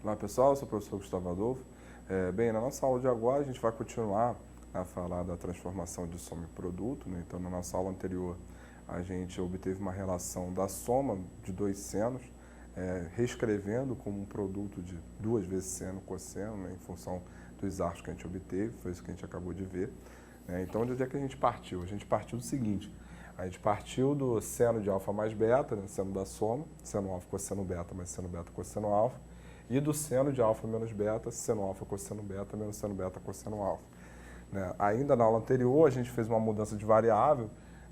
Olá pessoal, eu sou o professor Gustavo Adolfo. Bem, na nossa aula de agora a gente vai continuar a falar da transformação de soma em produto, né? Então, na nossa aula anterior a gente obteve uma relação da soma de dois senos, reescrevendo como um produto de 2 vezes seno cosseno, né? Em função dos arcos que a gente obteve, foi isso que a gente acabou de ver. Então, de onde é que a gente partiu? A gente partiu do seguinte: a gente partiu do seno de alfa mais beta, né? Seno da soma, seno alfa cosseno beta mais seno beta cosseno alfa, e do seno de alfa menos beta, seno alfa cosseno beta menos seno beta cosseno alfa. Né? Ainda na aula anterior, a gente fez uma mudança de variável,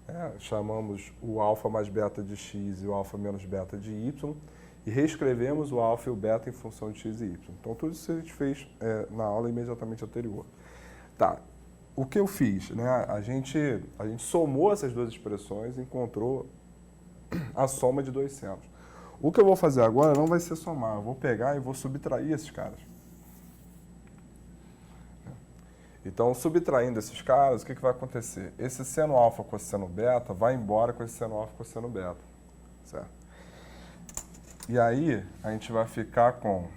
né? Chamamos o alfa mais beta de x e o alfa menos beta de y, e reescrevemos o alfa e o beta em função de x e y. Então, tudo isso a gente fez na aula imediatamente anterior. Tá. O que eu fiz? Né? A gente somou essas duas expressões e encontrou a soma de dois senos. O que eu vou fazer agora não vai ser somar, eu vou pegar e vou subtrair esses caras. Então, subtraindo esses caras, o que vai acontecer? Esse seno alfa cosseno beta vai embora com esse seno alfa cosseno beta, certo? E aí, a gente vai ficar com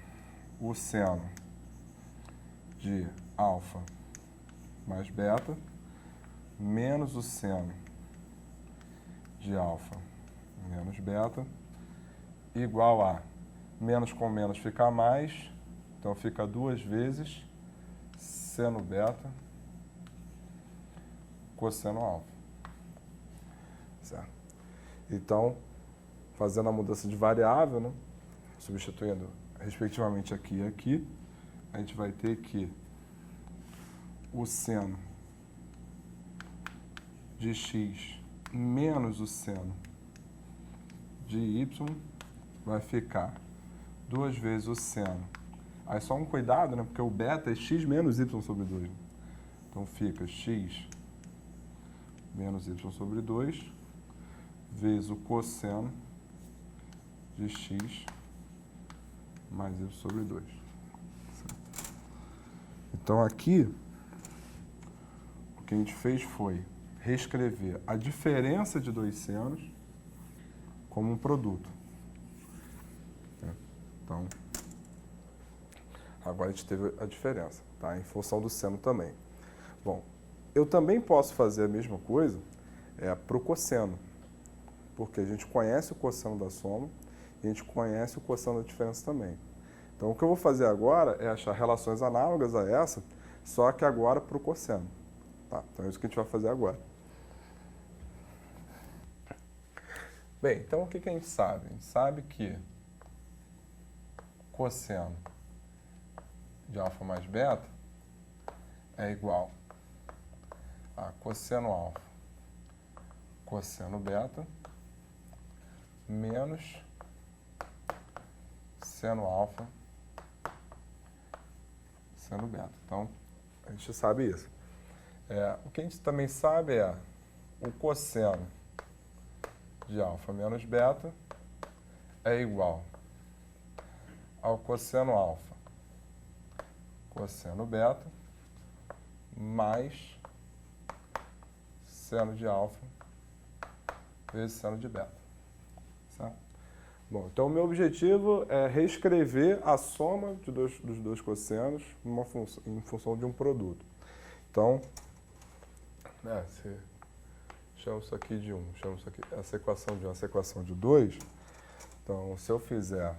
o seno de alfa mais beta menos o seno de alfa menos beta igual a menos com menos fica mais, então fica 2 vezes seno beta cosseno alfa. Certo? Então, fazendo a mudança de variável, né, substituindo respectivamente aqui e aqui, a gente vai ter que o seno de x menos o seno de y vai ficar 2 vezes o seno. Aí só um cuidado, né? Porque o beta é x menos y sobre 2. Então fica x menos y sobre 2 vezes o cosseno de x mais y sobre 2. Então aqui, o que a gente fez foi reescrever a diferença de dois senos como um produto. Então, agora a gente teve a diferença, tá? Em função do seno também. Bom, eu também posso fazer a mesma coisa para o cosseno, porque a gente conhece o cosseno da soma e a gente conhece o cosseno da diferença também. Então, o que eu vou fazer agora é achar relações análogas a essa, só que agora para o cosseno. Tá? Então, é isso que a gente vai fazer agora. Bem, então o que a gente sabe? A gente sabe que cosseno de alfa mais beta é igual a cosseno alfa cosseno beta menos seno alfa seno beta. Então, a gente sabe isso. O que a gente também sabe é o cosseno de alfa menos beta é igual ao cosseno alfa cosseno beta mais seno de alfa vezes seno de beta. Certo? Bom, então o meu objetivo é reescrever a soma dos dois cossenos em função de um produto. Então, se chama isso aqui de 1, chama isso aqui, essa equação de 1, essa equação de 2. Então, se eu fizer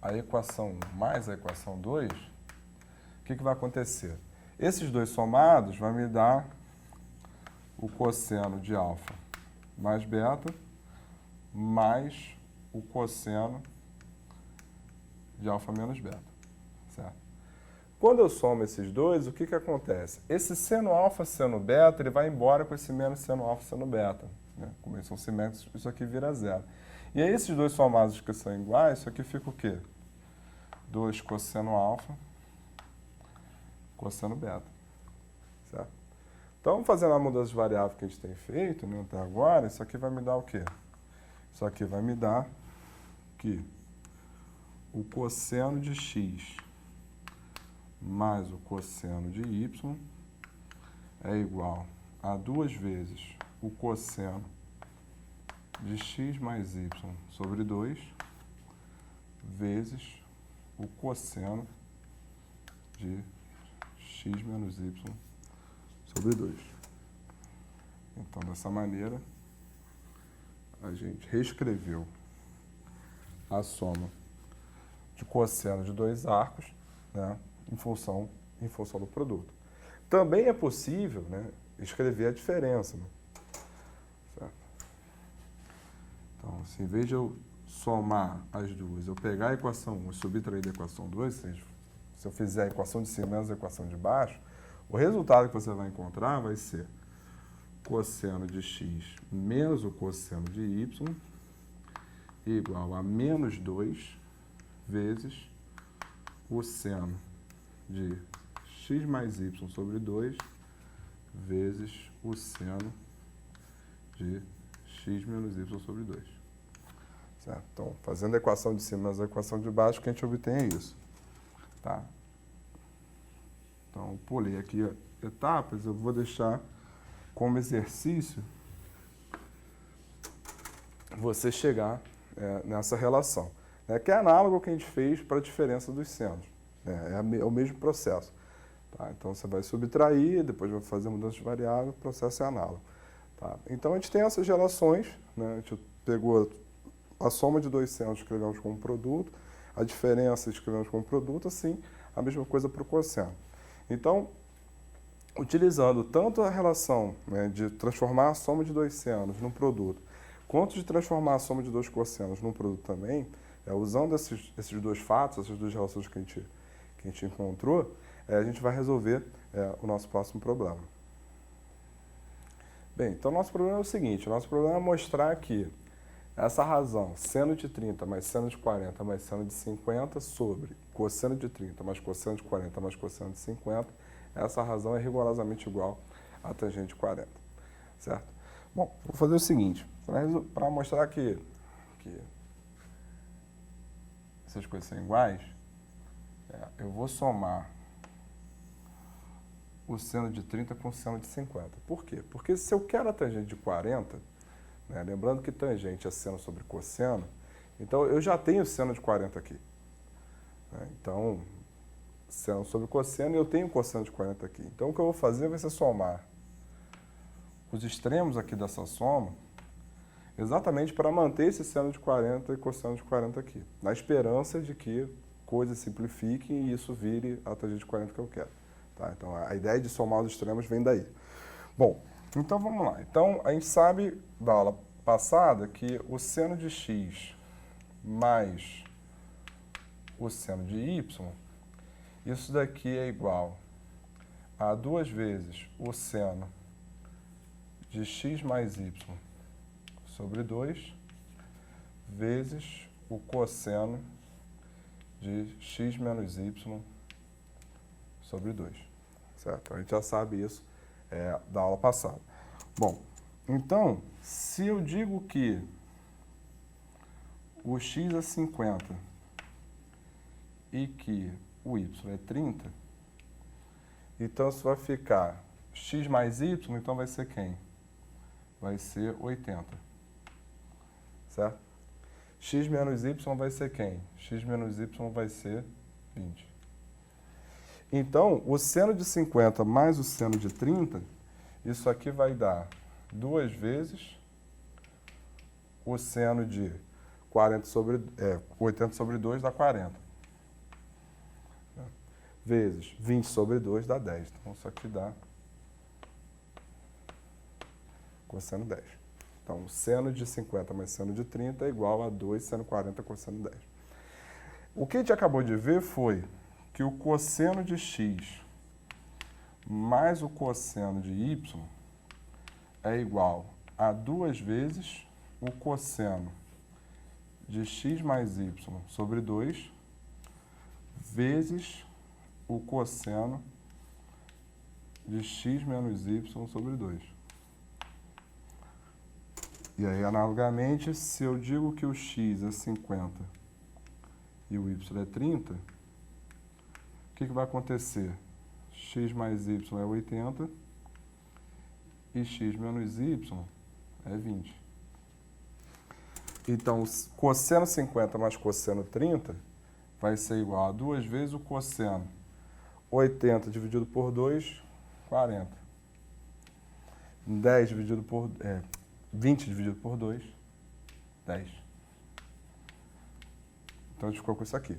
a equação 1 mais a equação 2, o que vai acontecer? Esses dois somados vai me dar o cosseno de alfa mais beta mais o cosseno de alfa menos beta. Certo? Quando eu somo esses dois, o que acontece? Esse seno alfa, seno beta, ele vai embora com esse menos seno alfa, seno beta. Né? Como eles são simétricos, isso aqui vira zero. E aí, esses dois somados que são iguais, isso aqui fica o quê? 2 cosseno alfa, cosseno beta. Certo? Então, fazendo a mudança de variável que a gente tem feito, né, até agora, isso aqui vai me dar o quê? Isso aqui vai me dar que o cosseno de x mais o cosseno de y é igual a 2 vezes o cosseno de x mais y sobre 2 vezes o cosseno de x menos y sobre 2. Então, dessa maneira, a gente reescreveu a soma de cosseno de dois arcos, né, em função do produto. Também é possível, né, escrever a diferença. Né? Certo? Então, se em vez de eu somar as duas, eu pegar a equação 1 e subtrair da equação 2, ou seja, se eu fizer a equação de cima menos a equação de baixo, o resultado que você vai encontrar vai ser cosseno de x menos o cosseno de y igual a menos 2 vezes o seno de x mais y sobre 2 vezes o seno de x menos y sobre 2. Certo? Então, fazendo a equação de cima mais a equação de baixo, o que a gente obtém é isso. Tá? Então, pulei aqui etapas, eu vou deixar como exercício você chegar nessa relação, né, que é análogo ao que a gente fez para a diferença dos senos. É o mesmo processo. Tá? Então, você vai subtrair, depois vai fazer mudança de variável, o processo é análogo. Tá? Então, a gente tem essas relações, né, a gente pegou a soma de dois senos, escrevemos como produto, a diferença escrevemos como produto, assim, a mesma coisa para o cosseno. Então, utilizando tanto a relação, né, de transformar a soma de dois senos num produto, quanto de transformar a soma de dois cossenos num produto também, usando esses dois fatos, essas duas relações que a gente encontrou, a gente vai resolver o nosso próximo problema. Bem, então o nosso problema é o seguinte, o nosso problema é mostrar que essa razão, seno de 30 mais seno de 40 mais seno de 50 sobre cosseno de 30 mais cosseno de 40 mais cosseno de 50, essa razão é rigorosamente igual à tangente de 40, certo? Bom, vou fazer o seguinte, para mostrar que essas coisas são iguais, eu vou somar o seno de 30 com o seno de 50. Por quê? Porque se eu quero a tangente de 40, né, lembrando que tangente é seno sobre cosseno, então eu já tenho seno de 40 aqui. Né? Então, seno sobre cosseno e eu tenho cosseno de 40 aqui. Então, o que eu vou fazer vai ser somar os extremos aqui dessa soma, exatamente para manter esse seno de 40 e cosseno de 40 aqui, na esperança de que coisas simplifiquem e isso vire a tangente de 40 que eu quero. Tá? Então, a ideia de somar os extremos vem daí. Bom, então vamos lá. Então, a gente sabe da aula passada que o seno de x mais o seno de y, isso daqui é igual a 2 vezes o seno de x mais y sobre 2 vezes o cosseno de x menos y sobre 2. Certo? A gente já sabe isso da aula passada. Bom, então, se eu digo que o x é 50 e que o y é 30, então isso vai ficar x mais y, então vai ser quem? Vai ser 80. Certo? X menos y vai ser quem? X menos y vai ser 20. Então, o seno de 50 mais o seno de 30, isso aqui vai dar 2 vezes o seno de 80 sobre 2 dá 40. Vezes 20 sobre 2 dá 10. Então, isso aqui dá cosseno 10. Então, o seno de 50 mais seno de 30 é igual a 2 seno 40 cosseno 10. O que a gente acabou de ver foi que o cosseno de x mais o cosseno de y é igual a 2 vezes o cosseno de x mais y sobre 2 vezes o cosseno de x menos y sobre 2. E aí, analogamente, se eu digo que o x é 50 e o y é 30, o que vai acontecer? X mais y é 80 e x menos y é 20. Então, cosseno 50 mais cosseno 30 vai ser igual a 2 vezes o cosseno. 80 dividido por 2, 40. 20 dividido por 2, 10. Então, a gente ficou com isso aqui.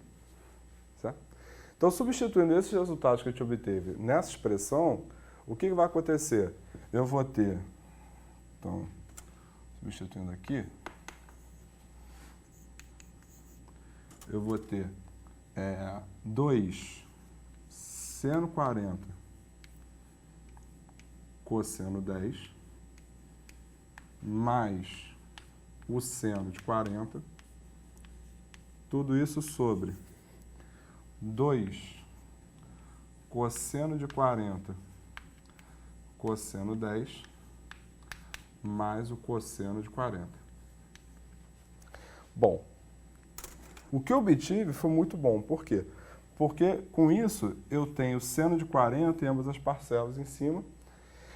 Certo? Então, substituindo esses resultados que a gente obteve nessa expressão, o que vai acontecer? Eu vou ter, então, substituindo aqui, eu vou ter 2 seno 40 cosseno 10 mais o seno de 40, tudo isso sobre 2 cosseno de 40 cosseno 10 mais o cosseno de 40. Bom, o que eu obtive foi muito bom. Por quê? Porque com isso eu tenho seno de 40 em ambas as parcelas em cima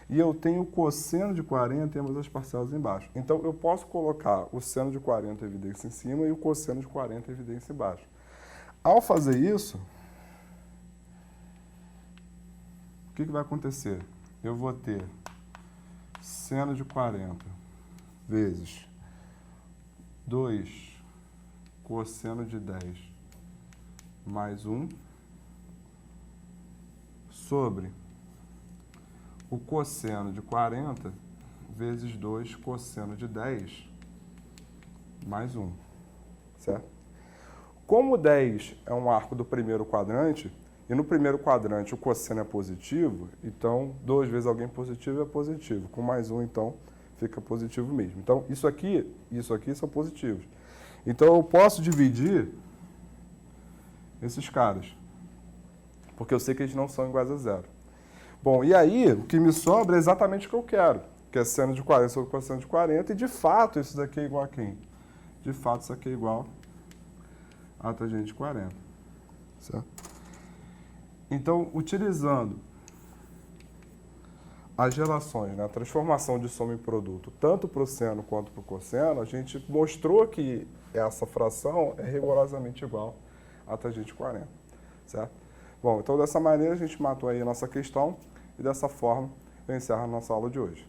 e eu tenho o cosseno de 40 em ambas as parcelas embaixo. Então eu posso colocar o seno de 40 em evidência em cima e o cosseno de 40 em evidência embaixo. Ao fazer isso, o que vai acontecer? Eu vou ter seno de 40 vezes 2 cosseno de 10 mais 1 sobre o cosseno de 40 vezes 2 cosseno de 10 mais 1. Certo? Como 10 é um arco do primeiro quadrante, e no primeiro quadrante o cosseno é positivo, então 2 vezes alguém positivo é positivo. Com mais 1, então, fica positivo mesmo. Então, isso aqui são positivos. Então, eu posso dividir esses caras, porque eu sei que eles não são iguais a zero. Bom, e aí, o que me sobra é exatamente o que eu quero, que é seno de 40 sobre cosseno de 40, e de fato isso daqui é igual a quem? De fato, isso aqui é igual a tangente de 40. Certo? Então, utilizando as relações, né, a transformação de soma em produto, tanto para o seno quanto para o cosseno, a gente mostrou que essa fração é rigorosamente igual a tangente de 40. Certo? Bom, então dessa maneira a gente matou aí a nossa questão e dessa forma eu encerro a nossa aula de hoje.